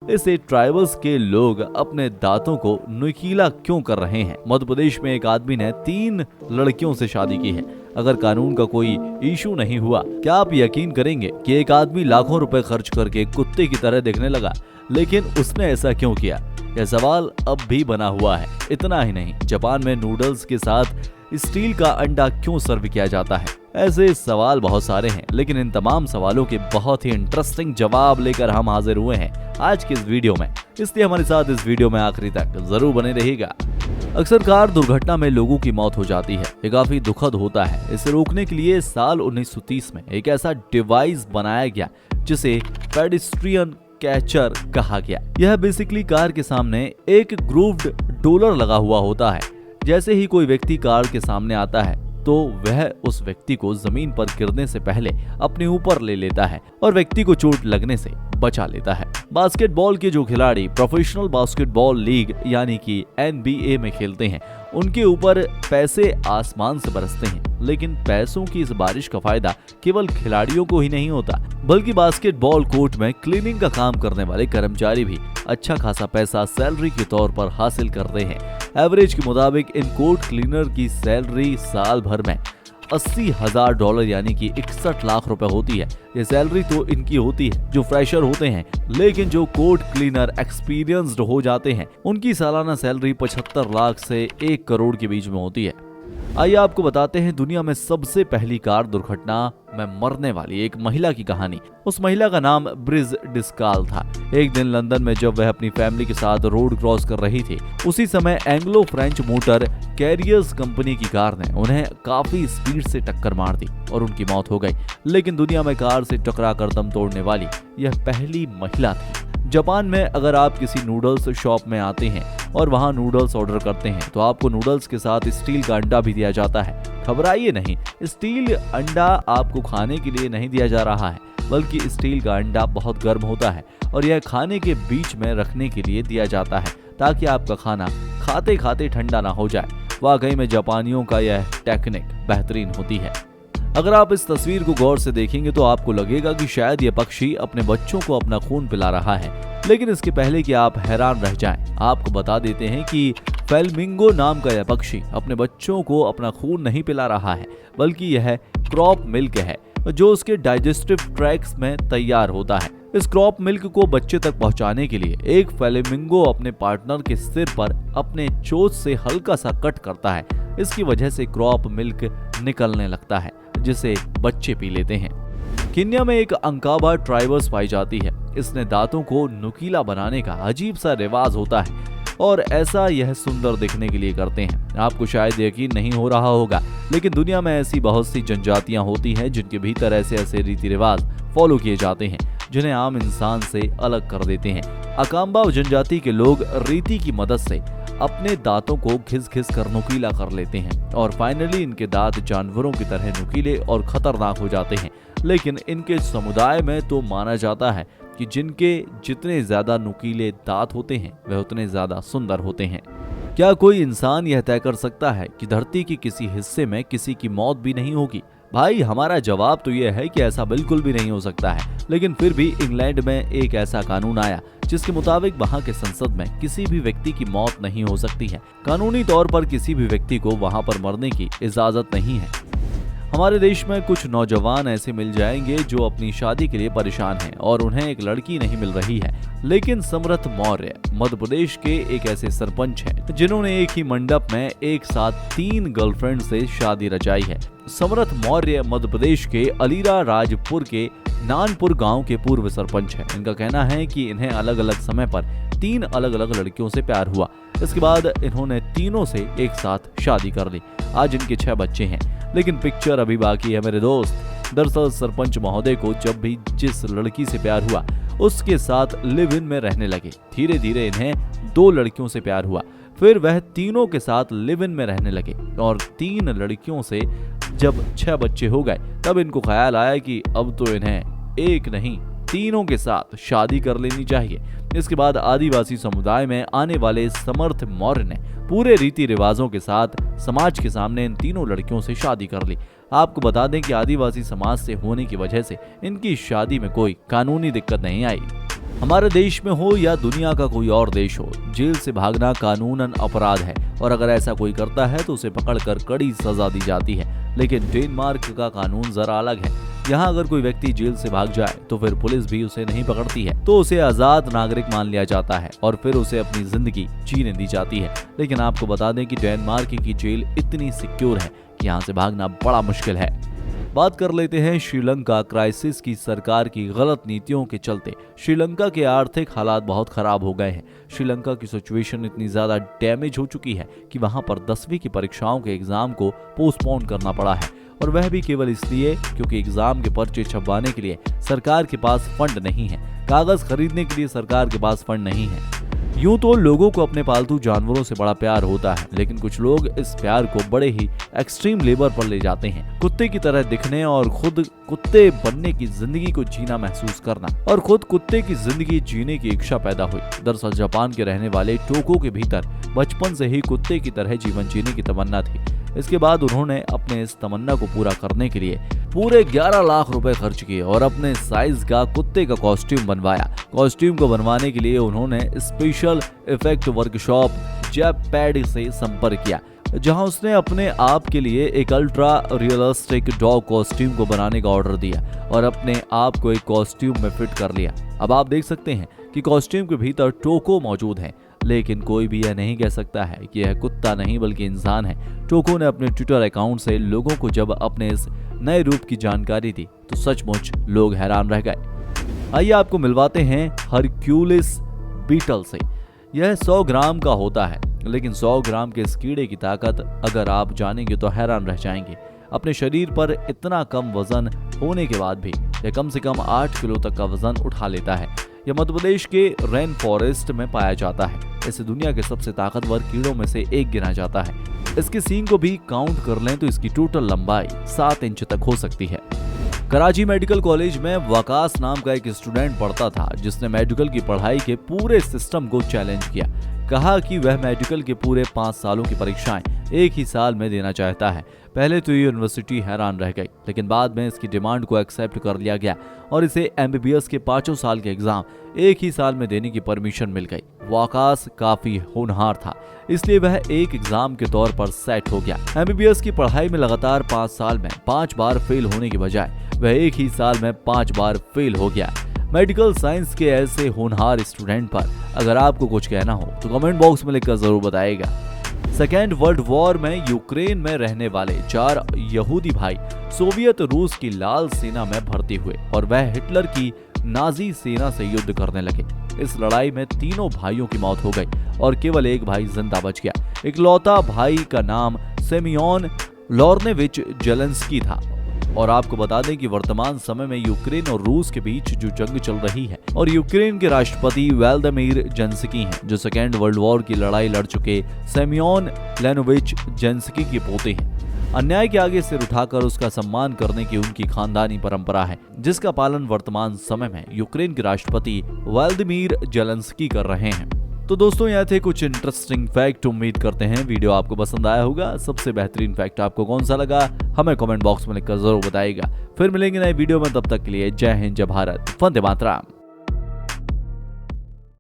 इसे ट्राइबल्स के लोग अपने दांतों को नुकीला क्यों कर रहे हैं। मध्य प्रदेश में एक आदमी ने 3 लड़कियों से शादी की है। अगर कानून का कोई इशू नहीं हुआ, क्या आप यकीन करेंगे कि एक आदमी लाखों रुपए खर्च करके कुत्ते की तरह दिखने लगा। लेकिन उसने ऐसा क्यों किया, यह सवाल अब भी बना हुआ है। इतना ही नहीं, जापान में नूडल्स के साथ स्टील का अंडा क्यों सर्व किया जाता है। ऐसे सवाल बहुत सारे हैं, लेकिन इन तमाम सवालों के बहुत ही इंटरेस्टिंग जवाब लेकर हम हाजिर हुए हैं आज के इस वीडियो में। इसलिए हमारे साथ इस वीडियो में आखिरी तक जरूर बने रहिएगा। अक्सर कार दुर्घटना में लोगों की मौत हो जाती है। ये काफी दुखद होता है। इसे रोकने के लिए साल 1930 में एक ऐसा डिवाइस बनाया गया जिसे पेडेस्ट्रियन कैचर कहा गया। यह बेसिकली कार के सामने एक ग्रूव्ड डोलर लगा हुआ होता है। जैसे ही कोई व्यक्ति कार के सामने आता है तो वह उस व्यक्ति को जमीन पर गिरने से पहले अपने ऊपर ले लेता है और व्यक्ति को चोट लगने से बचा लेता है। बास्केटबॉल के जो खिलाड़ी प्रोफेशनल बास्केटबॉल लीग यानी कि NBA में खेलते हैं, उनके ऊपर पैसे आसमान से बरसते हैं। लेकिन पैसों की इस बारिश का फायदा केवल खिलाड़ियों को ही नहीं होता, बल्कि बास्केटबॉल कोर्ट में क्लीनिंग का काम करने वाले कर्मचारी भी अच्छा खासा पैसा सैलरी के तौर पर हासिल करते हैं। एवरेज के मुताबिक इन कोर्ट क्लीनर की सैलरी साल भर में $80,000 यानी कि 61 लाख रुपए होती है। ये सैलरी तो इनकी होती है जो फ्रेशर होते हैं, लेकिन जो कोर्ट क्लीनर एक्सपीरियंस्ड हो जाते हैं उनकी सालाना सैलरी 75 लाख से 1 करोड़ के बीच में होती है। आइए आपको बताते हैं दुनिया में सबसे पहली कार दुर्घटना में मरने वाली एक महिला की कहानी। उस महिला का नाम ब्रिज डिस्काल था। एक दिन लंदन में जब वह अपनी फैमिली के साथ रोड क्रॉस कर रही थी, उसी समय Anglo French motor carriers company की कार ने उन्हें काफी स्पीड से टक्कर मार दी और उनकी मौत हो गई। लेकिन दुनिया में कार से टकरा कर दम तोड़ने वाली यह पहली महिला थी। जापान में अगर आप किसी नूडल्स शॉप में आते हैं और वहां नूडल्स ऑर्डर करते हैं तो आपको नूडल्स के साथ स्टील का अंडा भी दिया जाता है। घबराइए नहीं, स्टील अंडा आपको खाने के लिए नहीं दिया जा रहा है, बल्कि स्टील का अंडा बहुत गर्म होता है और यह खाने के बीच में रखने के लिए दिया जाता है ताकि आपका खाना खाते खाते ठंडा ना हो जाए। वाकई में जापानियों का यह टेक्निक बेहतरीन होती है। अगर आप इस तस्वीर को गौर से देखेंगे तो आपको लगेगा कि शायद यह पक्षी अपने बच्चों को अपना खून पिला रहा है। लेकिन इसके पहले कि आप हैरान रह जाएं, आपको बता देते हैं कि फ्लेमिंगो नाम का यह पक्षी अपने बच्चों को अपना खून नहीं पिला रहा है, बल्कि यह क्रॉप मिल्क है जो उसके डाइजेस्टिव ट्रैक्ट्स में तैयार होता है। इस क्रॉप मिल्क को बच्चे तक पहुंचाने के लिए एक फ्लेमिंगो अपने पार्टनर के सिर पर अपने चोंच से हल्का सा कट करता है। इसकी वजह से क्रॉप मिल्क निकलने लगता है जिसे बच्चे पी लेते हैं। केन्या में एक अंकाबा ट्राइबल्स पाई जाती है। इसने दांतों को नुकीला बनाने का अजीब सा रिवाज होता है और ऐसा यह सुंदर दिखने के लिए करते हैं। आपको शायद यकीन नहीं हो रहा होगा, लेकिन दुनिया में ऐसी बहुत सी जनजातियां होती हैं जिनके भीतर ऐसे ऐसे रीति रिवाज फॉलो किए जाते हैं जिन्हें आम इंसान से अलग कर देते हैं। अकाम्बा जनजाति के लोग रीति की मदद से अपने दांतों को घिस घिस कर नुकीला कर लेते हैं और फाइनली इनके दांत जानवरों की तरह नुकीले और खतरनाक हो जाते हैं। लेकिन इनके समुदाय में तो माना जाता है कि जिनके जितने ज्यादा नुकीले दांत होते हैं वह उतने ज्यादा सुंदर होते हैं। क्या कोई इंसान यह तय कर सकता है कि धरती के किसी हिस्से में किसी की मौत भी नहीं होगी? भाई हमारा जवाब तो यह है कि ऐसा बिल्कुल भी नहीं हो सकता है। लेकिन फिर भी इंग्लैंड में एक ऐसा कानून आया जिसके मुताबिक वहां के संसद में किसी भी व्यक्ति की मौत नहीं हो सकती है। कानूनी तौर पर किसी भी व्यक्ति को वहां पर मरने की इजाजत नहीं है। हमारे देश में कुछ नौजवान ऐसे मिल जाएंगे जो अपनी शादी के लिए परेशान हैं और उन्हें एक लड़की नहीं मिल रही है। लेकिन समर्थ मौर्य मध्य प्रदेश के एक ऐसे सरपंच हैं जिन्होंने एक ही मंडप में एक साथ 3 गर्लफ्रेंड से शादी रचाई है। समर्थ मौर्य मध्य प्रदेश के अलीरा राजपुर के नानपुर गांव के पूर्व सरपंच हैं। इनका कहना है कि इन्हें अलग अलग समय पर 3 अलग अलग लड़कियों से प्यार हुआ। इसके बाद इन्होंने तीनों से एक साथ शादी कर ली। आज इनके 6 बच्चे हैं, लेकिन पिक्चर अभी बाकी है मेरे दोस्त। दरअसल सरपंच महोदय को जब भी जिस लड़की से प्यार हुआ उसके साथ लिव इन में रहने लगे। धीरे धीरे इन्हें 2 लड़कियों से प्यार हुआ, फिर वह तीनों के साथ लिव इन में रहने लगे और 3 लड़कियों से जब 6 बच्चे हो गए तब इनको ख्याल आया कि अब तो इन्हें एक नहीं तीनों के साथ शादी कर लेनी चाहिए। इसके बाद आदिवासी समुदाय में आने वाले समर्थ मौर्य ने पूरे रीति रिवाजों के साथ समाज के सामने इन तीनों लड़कियों से शादी कर ली। आपको बता दें कि आदिवासी समाज से होने की वजह से इनकी शादी में कोई कानूनी दिक्कत नहीं आई। हमारे देश में हो या दुनिया का कोई और देश हो, जेल से भागना कानूनन अपराध है और अगर ऐसा कोई करता है तो उसे पकड़कर कड़ी सजा दी जाती है। लेकिन डेनमार्क का कानून जरा अलग है। यहाँ अगर कोई व्यक्ति जेल से भाग जाए तो फिर पुलिस भी उसे नहीं पकड़ती है, तो उसे आजाद नागरिक मान लिया जाता है और फिर उसे अपनी जिंदगी जीने दी जाती है। लेकिन आपको बता दें कि डेनमार्क की जेल इतनी सिक्योर है कि यहाँ से भागना बड़ा मुश्किल है। बात कर लेते हैं श्रीलंका क्राइसिस की। सरकार की गलत नीतियों के चलते श्रीलंका के आर्थिक हालात बहुत खराब हो गए हैं। श्रीलंका की सिचुएशन इतनी ज्यादा डैमेज हो चुकी है कि वहां पर 10वीं की परीक्षाओं के एग्जाम को पोस्टपोन करना पड़ा है, और वह भी केवल इसलिए क्योंकि एग्जाम के पर्चे छपवाने के लिए सरकार के पास फंड नहीं है, कागज खरीदने के लिए सरकार के पास फंड नहीं है। यूं तो लोगों को अपने पालतू जानवरों से बड़ा प्यार होता है, लेकिन कुछ लोग इस प्यार को बड़े ही एक्सट्रीम लेवल पर ले जाते हैं। कुत्ते की तरह दिखने और खुद कुत्ते बनने की जिंदगी को जीना महसूस करना और खुद कुत्ते की जिंदगी जीने की इच्छा पैदा हुई। दरअसल जापान के रहने वाले टोको के भीतर बचपन से ही कुत्ते की तरह जीवन जीने की तमन्ना थी। इसके बाद उन्होंने अपने इस तमन्ना को पूरा करने के लिए पूरे 11 लाख रुपए खर्च किए और अपने साइज का कुत्ते का कॉस्ट्यूम बनवाया। कॉस्ट्यूम को बनवाने के लिए उन्होंने स्पेशल इफेक्ट वर्कशॉप जैपैड से संपर्क किया, जहां उसने अपने आप के लिए एक अल्ट्रा रियलिस्टिक डॉग कॉस्ट्यूम को बनाने का ऑर्डर दिया और अपने आप को एक कॉस्ट्यूम में फिट कर लिया। अब आप देख सकते हैं कि कॉस्ट्यूम के भीतर टोको मौजूद है, लेकिन कोई भी यह नहीं कह सकता है कि यह कुत्ता नहीं बल्कि इंसान है। टोको ने अपने ट्विटर अकाउंट से लोगों को जब अपने इस नए रूप की जानकारी दी तो सचमुच लोग हैरान रह गए। आइए आपको मिलवाते हैं हरक्यूलिस बीटल से। यह 100 ग्राम का होता है, लेकिन 100 ग्राम के इस कीड़े की ताकत अगर आप जानेंगे तो हैरान रह जाएंगे। अपने शरीर पर इतना कम वजन होने के बाद भी यह कम से कम 8 किलो तक का वजन उठा लेता है। यह मध्य प्रदेश के रेन फॉरेस्ट में पाया जाता है। इसे दुनिया के सबसे ताकतवर कीड़ों में से एक गिना जाता है। इसके सींग को भी काउंट कर लें तो इसकी टोटल लंबाई 7 इंच तक हो सकती है। कराची मेडिकल कॉलेज में वकास नाम का एक स्टूडेंट पढ़ता था, जिसने मेडिकल की पढ़ाई के पूरे सिस्टम को चैलेंज किया। कहा कि वह मेडिकल के पूरे 5 सालों की परीक्षाएं एक ही साल में देना चाहता है। पहले तो यूनिवर्सिटी हैरान रह गई, लेकिन बाद में इसकी डिमांड को एक्सेप्ट कर लिया गया और इसे MBBS के 5 साल के एग्जाम एक ही साल में देने की परमिशन मिल गई। वकास काफी होनहार था, इसलिए वह एक एग्जाम के तौर पर सेट हो गया। MBBS की पढ़ाई में लगातार 5 साल में 5 बार फेल होने की बजाय वह एक ही साल में 5 बार फेल हो गया। मेडिकल साइंस के ऐसे होनहार स्टूडेंट पर अगर आपको कुछ कहना हो तो कमेंट बॉक्स में लिखकर जरूर बताइएगा। सेकेंड वर्ल्ड वॉर में यूक्रेन में रहने वाले 4 यहूदी भाई सोवियत रूस की लाल सेना में भर्ती हुए और वह हिटलर की नाजी सेना से युद्ध करने लगे। इस लड़ाई में तीनों भाइयों की मौत हो गई और केवल एक भाई जिंदा बच गया। इकलौता भाई का नाम सेमियोन लोर्नेविच जेलेंस्की था। और आपको बता दें कि वर्तमान समय में यूक्रेन और रूस के बीच जो जंग चल रही है और यूक्रेन के राष्ट्रपति व्लादिमीर जेलेंस्की हैं, जो सेकेंड वर्ल्ड वॉर की लड़ाई लड़ चुके सेमियोन लेनोविच जेलेंस्की के पोते हैं। अन्याय के आगे सिर उठाकर उसका सम्मान करने की उनकी खानदानी परंपरा है, जिसका पालन वर्तमान समय में यूक्रेन के राष्ट्रपति व्लादिमीर जेलेंस्की कर रहे हैं। तो दोस्तों, यह थे कुछ इंटरेस्टिंग फैक्ट। उम्मीद करते हैं वीडियो आपको पसंद आया होगा। सबसे बेहतरीन फैक्ट आपको कौन सा लगा हमें कमेंट बॉक्स में लिखकर जरूर बताइएगा। फिर मिलेंगे नए वीडियो में, तब तक के लिए जय हिंद, जय भारत, वंदे मातरम।